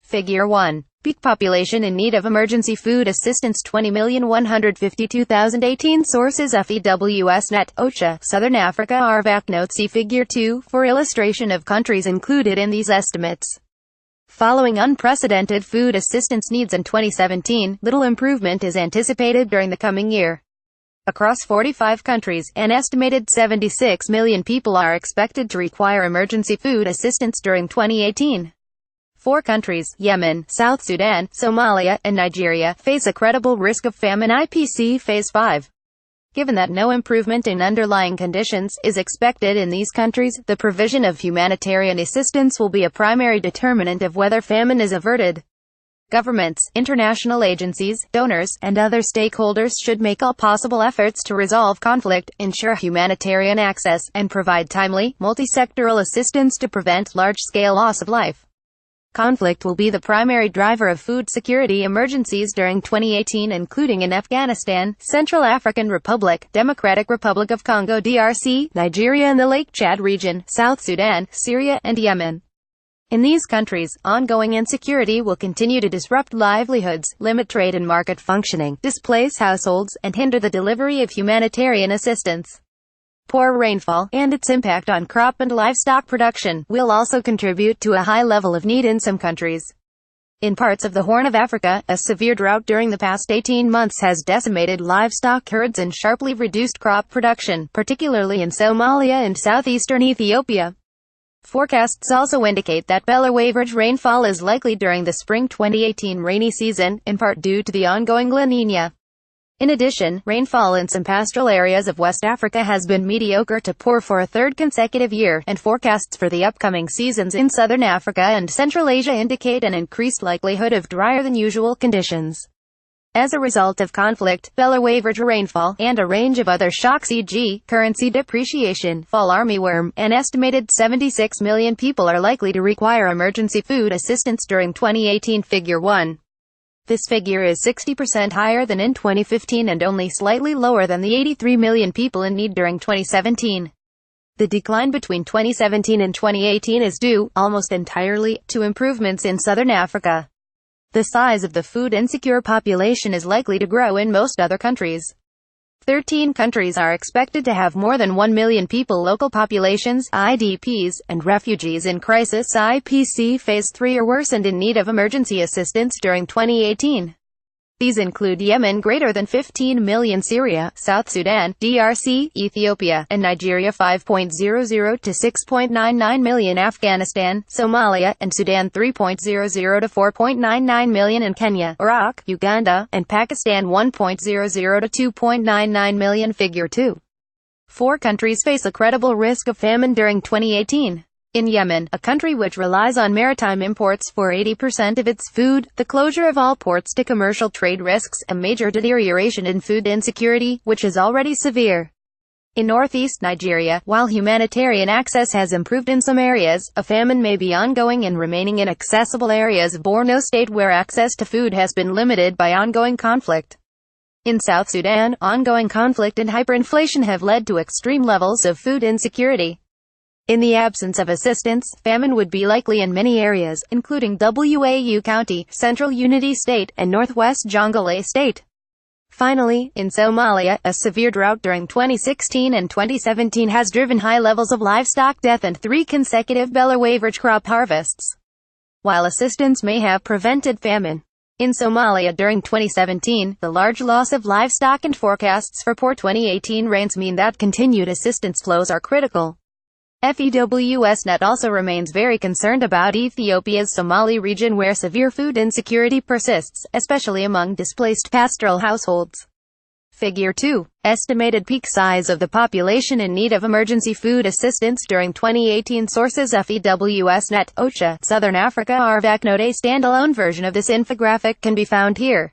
Figure 1. Peak population in need of emergency food assistance 20,152,018. Sources FEWS Net, OCHA, Southern Africa RVACNote See Figure 2, for illustration of countries included in these estimates. Following unprecedented food assistance needs in 2017, little improvement is anticipated during the coming year. Across 45 countries, an estimated 76 million people are expected to require emergency food assistance during 2018. 4 countries, Yemen, South Sudan, Somalia, and Nigeria, face a credible risk of famine. IPC Phase 5. Given that no improvement in underlying conditions is expected in these countries, the provision of humanitarian assistance will be a primary determinant of whether famine is averted. Governments, international agencies, donors, and other stakeholders should make all possible efforts to resolve conflict, ensure humanitarian access, and provide timely, multi-sectoral assistance to prevent large-scale loss of life. Conflict will be the primary driver of food security emergencies during 2018, including in Afghanistan, Central African Republic, Democratic Republic of Congo DRC, Nigeria and the Lake Chad region, South Sudan, Syria, and Yemen. In these countries, ongoing insecurity will continue to disrupt livelihoods, limit trade and market functioning, displace households, and hinder the delivery of humanitarian assistance. Poor rainfall, and its impact on crop and livestock production, will also contribute to a high level of need in some countries. In parts of the Horn of Africa, a severe drought during the past 18 months has decimated livestock herds and sharply reduced crop production, particularly in Somalia and southeastern Ethiopia. Forecasts also indicate that below-average rainfall is likely during the spring 2018 rainy season, in part due to the ongoing La Niña. In addition, rainfall in some pastoral areas of West Africa has been mediocre to poor for a third consecutive year, and forecasts for the upcoming seasons in Southern Africa and Central Asia indicate an increased likelihood of drier than usual conditions. As a result of conflict, below-average rainfall, and a range of other shocks e.g., currency depreciation, fall armyworm, an estimated 76 million people are likely to require emergency food assistance during 2018. Figure 1. This figure is 60% higher than in 2015 and only slightly lower than the 83 million people in need during 2017. The decline between 2017 and 2018 is due, almost entirely, to improvements in Southern Africa. The size of the food-insecure population is likely to grow in most other countries. 13 countries are expected to have more than 1 million people, local populations, IDPs, and refugees in crisis IPC Phase 3 or worse and in need of emergency assistance during 2018. These include Yemen greater than 15 million, Syria, South Sudan, DRC, Ethiopia, and Nigeria 5.00 to 6.99 million, Afghanistan, Somalia, and Sudan 3.00 to 4.99 million, and Kenya, Iraq, Uganda, and Pakistan 1.00 to 2.99 million. Figure 2. 4 countries face a credible risk of famine during 2018. In Yemen, a country which relies on maritime imports for 80% of its food, the closure of all ports to commercial trade risks a major deterioration in food insecurity, which is already severe. In northeast Nigeria, while humanitarian access has improved in some areas, a famine may be ongoing and remaining in accessible areas of Borno State where access to food has been limited by ongoing conflict. In South Sudan, ongoing conflict and hyperinflation have led to extreme levels of food insecurity. In the absence of assistance, famine would be likely in many areas, including Wau County, Central Unity State, and Northwest Jonglei State. Finally, in Somalia, a severe drought during 2016 and 2017 has driven high levels of livestock death and 3 consecutive below-average crop harvests. While assistance may have prevented famine in Somalia during 2017, the large loss of livestock and forecasts for poor 2018 rains mean that continued assistance flows are critical. FEWS Net also remains very concerned about Ethiopia's Somali region where severe food insecurity persists, especially among displaced pastoral households. Figure 2. Estimated peak size of the population in need of emergency food assistance during 2018. Sources FEWS Net, OCHA, Southern Africa RVACNote. A standalone version of this infographic can be found here.